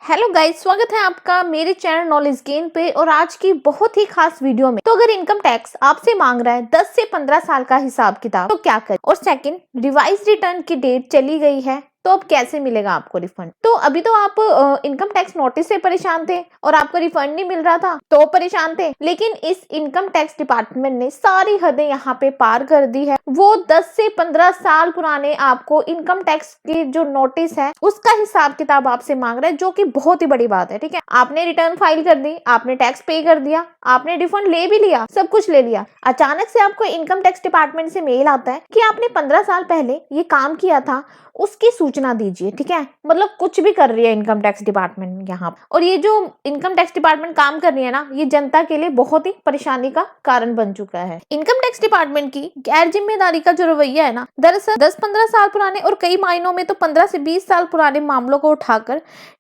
Hello guys, स्वागत है आपका मेरे चैनल नॉलेज गेन पे। और आज की बहुत ही खास वीडियो में तो अगर इनकम टैक्स आपसे मांग रहा है 10 से 15 साल का हिसाब किताब तो क्या करें। और सेकंड, रिवाइज रिटर्न की डेट चली गई है तो अब कैसे मिलेगा आपको रिफंड। तो अभी तो आप इनकम टैक्स नोटिस से परेशान थे और आपको रिफंड नहीं मिल रहा था तो परेशान थे, लेकिन इस इनकम टैक्स डिपार्टमेंट ने सारी हदें यहाँ पे पार कर दी है। वो 10 से 15 साल पुराने आपको इनकम टैक्स की जो नोटिस है उसका हिसाब किताब आपसे मांग रहा है, जो कि बहुत ही बड़ी बात है। ठीक है, आपने रिटर्न फाइल कर दी, आपने टैक्स पे कर दिया, आपने रिफंड ले भी लिया, सब कुछ ले लिया। अचानक से आपको इनकम टैक्स डिपार्टमेंट से मेल आता है कि आपने 15 साल पहले ये काम किया था, उसकी सूचना दीजिए। ठीक है, मतलब कुछ भी कर रही है इनकम टैक्स डिपार्टमेंट यहाँ। और ये जो इनकम टैक्स डिपार्टमेंट काम कर रही है ना, ये जनता के लिए बहुत ही परेशानी का कारण बन चुका है। इनकम टैक्स डिपार्टमेंट की गैर जिम्मेदारी का जो रवैया है ना, दरअसल 10-15 साल पुराने और कई मायनों में तो 15 से 20 साल पुराने मामलों को उठाकर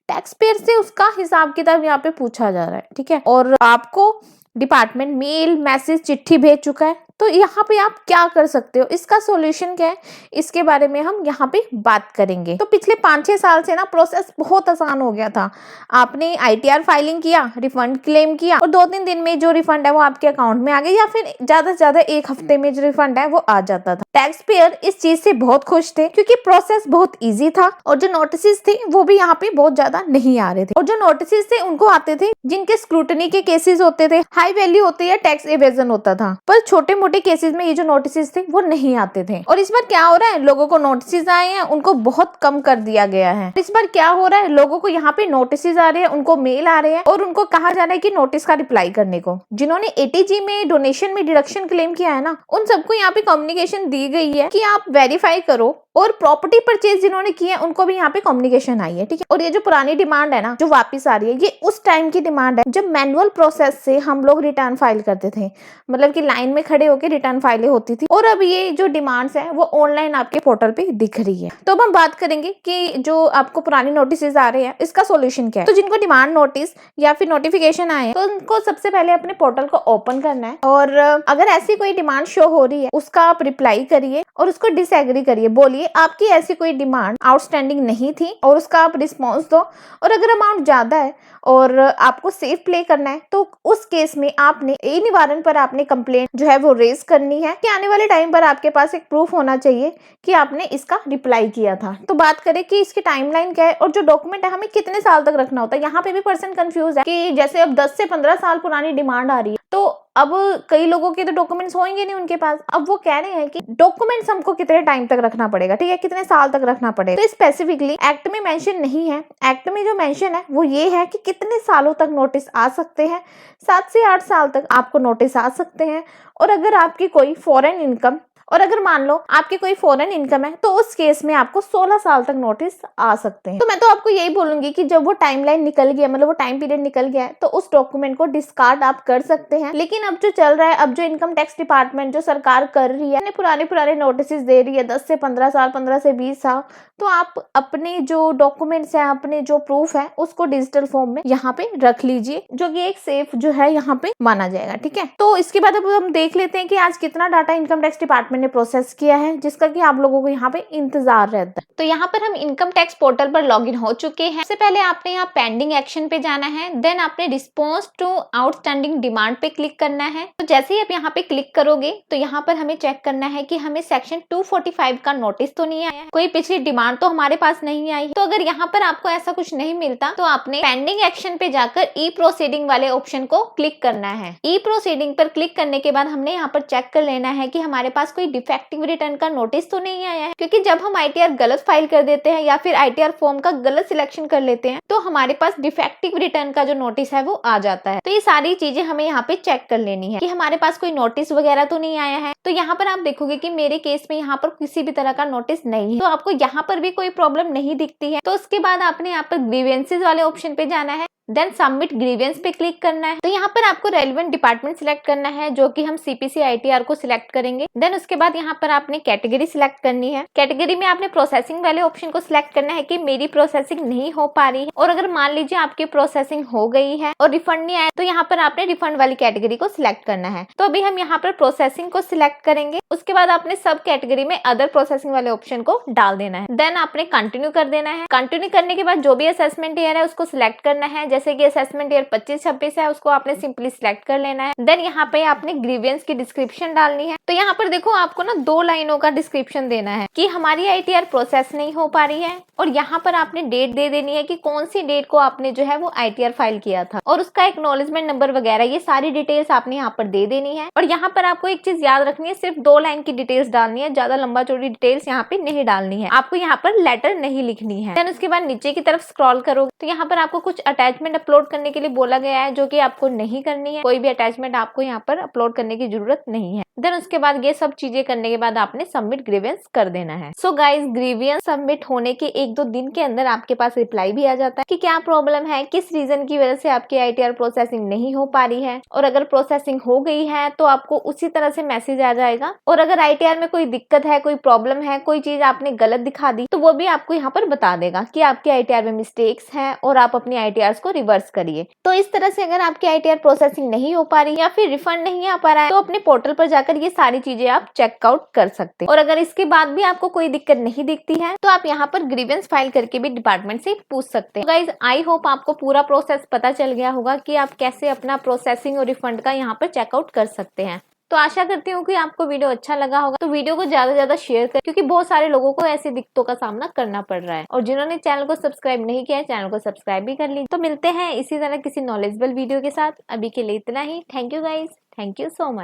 टैक्स पेयर से उसका हिसाब किताब यहाँ पे पूछा जा रहा है। ठीक है, और आपको डिपार्टमेंट मेल, मैसेज, चिट्ठी भेज चुका है। तो यहाँ पे आप क्या कर सकते हो, इसका सॉल्यूशन क्या है, इसके बारे में हम यहाँ पे बात करेंगे। तो पिछले 5-6 साल से ना प्रोसेस बहुत आसान हो गया था। आपने ITR फाइलिंग किया, रिफंड क्लेम किया और 2-3 दिन में जो रिफंड है वो आपके अकाउंट में आ गया, या फिर ज्यादा से ज्यादा 1 हफ्ते में जो रिफंड है वो आ जाता था। टैक्स पेयर इस चीज से बहुत खुश थे क्योंकि प्रोसेस बहुत ईजी था और जो नोटिस थे वो भी यहाँ पे बहुत ज्यादा नहीं आ रहे थे। और जो नोटिस थे उनको आते थे जिनके स्क्रूटनी के केसेस होते थे, हाई वैल्यू होती है, टैक्स एवेजन होता था। पर छोटे मोटे केसेस में ये जो नोटिस थे वो नहीं आते थे। और इस बार क्या हो रहा है, लोगों को नोटिस आए हैं, उनको बहुत कम कर दिया गया है। इस बार क्या हो रहा है, लोगों को यहाँ पे नोटिस आ रहे हैं, उनको मेल आ रहे हैं और उनको कहा जा रहा है कि नोटिस का रिप्लाई करने को। जिन्होंने ATG में डोनेशन में डिडक्शन क्लेम किया है ना, उन सबको यहाँ पे कम्युनिकेशन दी गई है कि आप वेरीफाई करो। और प्रॉपर्टी परचेज जिन्होंने किया है उनको भी यहाँ पे कम्युनिकेशन आई है। ठीक है, और ये जो पुरानी डिमांड है ना जो वापस आ रही है, ये उस टाइम की डिमांड है जब मैनुअल प्रोसेस से हम लोग रिटर्न फाइल करते थे, मतलब कि लाइन में खड़े होकर रिटर्न फाइलें होती थी। और अब ये जो डिमांड्स है वो ऑनलाइन आपके पोर्टल पे दिख रही है। तो अब हम बात करेंगे कि जो आपको पुरानी नोटिस आ रहे हैं इसका सोल्यूशन क्या है। तो जिनको डिमांड नोटिस या फिर नोटिफिकेशन आए तो उनको सबसे पहले अपने पोर्टल को ओपन करना है और अगर ऐसी कोई डिमांड शो हो रही है उसका आप रिप्लाई करिए और उसको डिसएग्री करिए, बोलिए आपकी ऐसी कोई डिमांड आउटस्टैंडिंग नहीं थी और उसका आप रिस्पॉन्स दो। और अगर अमाउंट ज्यादा है और आपको सेफ प्ले करना है तो उस केस में आपने निवारण पर आपने कंप्लेंट जो है वो रेज करनी है कि आने वाले टाइम पर आपके पास एक प्रूफ होना चाहिए कि आपने इसका रिप्लाई किया था। तो बात करें कि इसकी टाइमलाइन क्या है और जो डॉक्यूमेंट है हमें कितने साल तक रखना होता है। यहाँ पे भी पर्सन कंफ्यूज है कि जैसे अब 10 से 15 साल पुरानी डिमांड आ रही है तो अब कई लोगों के तो डॉक्यूमेंट्स होंगे नहीं उनके पास। अब वो कह रहे हैं कि डॉक्यूमेंट्स हमको कितने टाइम तक रखना पड़ेगा, ठीक है, कितने साल तक रखना पड़ेगा। तो स्पेसिफिकली एक्ट में मेंशन नहीं है। एक्ट में जो मेंशन है वो ये है कि कितने सालों तक नोटिस आ सकते हैं। 7 से 8 साल तक आपको नोटिस आ सकते हैं। और अगर आपकी कोई फॉरेन इनकम और अगर मान लो आपकी कोई फॉरेन इनकम है तो उस केस में आपको 16 साल तक नोटिस आ सकते हैं। तो मैं तो आपको यही बोलूंगी कि जब वो टाइमलाइन निकल गया, मतलब वो टाइम पीरियड निकल गया है, तो उस डॉक्यूमेंट को डिस्कार्ड आप कर सकते हैं। लेकिन अब जो चल रहा है, अब जो इनकम टैक्स डिपार्टमेंट जो सरकार कर रही है, पुराने नोटिस दे रही है 10 से 15 साल, 15 से 20 साल, तो आप अपने जो डॉक्यूमेंट्स है, अपने जो प्रूफ है उसको डिजिटल फॉर्म में यहाँ पे रख लीजिए, जो कि एक सेफ जो है यहाँ पे माना जाएगा। ठीक है, तो इसके बाद अब हम देख लेते हैं कि आज कितना डाटा इनकम टैक्स डिपार्टमेंट ने प्रोसेस किया है, जिसका कि आप लोगों को यहाँ पे इंतजार रहता है। तो यहाँ पर हम इनकम टैक्स पोर्टल पर लॉगिन हो चुके हैं। सबसे पहले आपने यहाँ पेंडिंग एक्शन पे जाना है, देन आपने रिस्पॉन्स टू आउटस्टैंडिंग डिमांड पे क्लिक करना है। तो जैसे ही आप यहाँ पे क्लिक करोगे तो यहाँ पर हमें चेक करना है कि हमें सेक्शन 245 का नोटिस तो नहीं आया है, कोई पिछली डिमांड तो हमारे पास नहीं आई। तो अगर यहाँ पर आपको ऐसा कुछ नहीं मिलता तो आपने पेंडिंग एक्शन पे जाकर ई प्रोसीडिंग वाले ऑप्शन को क्लिक करना है। ई प्रोसीडिंग पर क्लिक करने के बाद हमने यहाँ पर चेक कर लेना है कि हमारे पास कोई डिफेक्टिव रिटर्न का नोटिस तो नहीं आया है, क्योंकि जब हम ITR गलत फाइल कर देते हैं या फिर ITR फॉर्म का गलत सिलेक्शन कर लेते हैं तो हमारे पास डिफेक्टिव रिटर्न का जो नोटिस है वो आ जाता है। तो ये सारी चीजें हमें यहाँ पे चेक कर लेनी है कि हमारे पास कोई नोटिस वगैरह तो नहीं आया है। तो यहाँ पर आप देखोगे कि मेरे केस में यहाँ पर किसी भी तरह का नोटिस नहीं है, तो आपको यहाँ पर भी कोई प्रॉब्लम नहीं दिखती है। तो उसके बाद आपने यहाँ पर ग्रीवेंसेस वाले ऑप्शन पे जाना है। देन सबमिट ग्रीवियंस पे क्लिक करना है। तो यहाँ पर आपको रेलिवेंट डिपार्टमेंट सिलेक्ट करना है, जो कि हम CPC ITR को सिलेक्ट करेंगे। देन उसके बाद यहाँ पर आपने कैटेगरी सिलेक्ट करनी है। कैटेगरी में आपने प्रोसेसिंग वाले ऑप्शन को सिलेक्ट करना है कि मेरी प्रोसेसिंग नहीं हो पा रही है, और अगर मान लीजिए आपकी प्रोसेसिंग हो गई है और रिफंड नहीं आया, तो यहाँ पर आपने रिफंड वाली कैटेगरी को सिलेक्ट करना है। तो अभी हम यहाँ पर प्रोसेसिंग को सिलेक्ट करेंगे। उसके बाद आपने सब कैटेगरी में अदर प्रोसेसिंग वाले ऑप्शन को डाल देना है। देन आपने कंटिन्यू कर देना है। कंटिन्यू करने के बाद जो भी असेसमेंट ईयर है उसको सिलेक्ट करना है। जैसे कि असेसमेंट ईयर 25-26 है, उसको आपने सिंपली सिलेक्ट कर लेना है। देन यहाँ पे आपने ग्रीवियंस की डिस्क्रिप्शन डालनी है। तो यहाँ पर देखो आपको ना 2 लाइनों का डिस्क्रिप्शन देना है कि हमारी ITR प्रोसेस नहीं हो पा रही है, और यहाँ पर आपने डेट दे देनी है कि कौन सी डेट को आपने जो है वो ITR फाइल किया था, और उसका एक्नॉलेजमेंट नंबर वगैरह ये सारी डिटेल्स आपने यहाँ पर दे देनी है। और यहाँ पर आपको एक चीज याद रखनी है, सिर्फ 2 लाइन की डिटेल्स डालनी है, ज्यादा लंबा चौड़ी डिटेल्स यहाँ पे नहीं डालनी है। आपको यहाँ पर लेटर नहीं लिखनी है। देन उसके बाद नीचे की तरफ स्क्रॉल करोगे तो यहाँ पर आपको कुछ अटैचमेंट अपलोड करने के लिए बोला गया है, जो कि आपको नहीं करनी है। कोई भी अटैचमेंट आपको यहाँ पर अपलोड करने की जरूरत नहीं है। देन उसके बाद ये सब चीजें करने के बाद आपने सबमिट ग्रीवियंस कर देना है। सो गाइस, ग्रीवियंस सबमिट होने के 1-2 दिन के अंदर आपके पास रिप्लाई भी आ जाता है कि क्या प्रॉब्लम है, किस रीजन की वजह से आपकी ITR प्रोसेसिंग नहीं हो पा रही है, और अगर प्रोसेसिंग हो गई है तो आपको उसी तरह से मैसेज आ जाएगा। और अगर ITR में कोई दिक्कत है, कोई प्रॉब्लम है, कोई चीज आपने गलत दिखा दी, तो वो भी आपको यहाँ पर बता देगा कि आपकी ITR में मिस्टेक्स हैं और आप अपनी ITRs को रिवर्स करिए। तो इस तरह से अगर आपकी ITR प्रोसेसिंग नहीं हो पा रही या फिर रिफंड नहीं आ पा रहा है, तो अपने पोर्टल पर जाकर ये सारी चीजें आप चेकआउट कर सकते हैं। और अगर इसके बाद भी आपको कोई दिक्कत नहीं दिखती है, तो आप यहाँ पर ग्रीवियंस फाइल करके भी डिपार्टमेंट से पूछ सकते हैं। गाइज, आई होप आपको पूरा प्रोसेस पता चल गया होगा कि आप कैसे अपना प्रोसेसिंग और रिफंड का यहाँ पर चेकआउट कर सकते हैं। तो आशा करती हूँ कि आपको वीडियो अच्छा लगा होगा। तो वीडियो को ज्यादा से ज्यादा शेयर करें, क्योंकि बहुत सारे लोगों को ऐसी दिक्कतों का सामना करना पड़ रहा है। और जिन्होंने चैनल को सब्सक्राइब नहीं किया है, चैनल को सब्सक्राइब भी कर लीजिए। तो मिलते हैं इसी तरह किसी नॉलेजेबल वीडियो के साथ। अभी के लिए इतना ही। Thank you guys, thank you so much.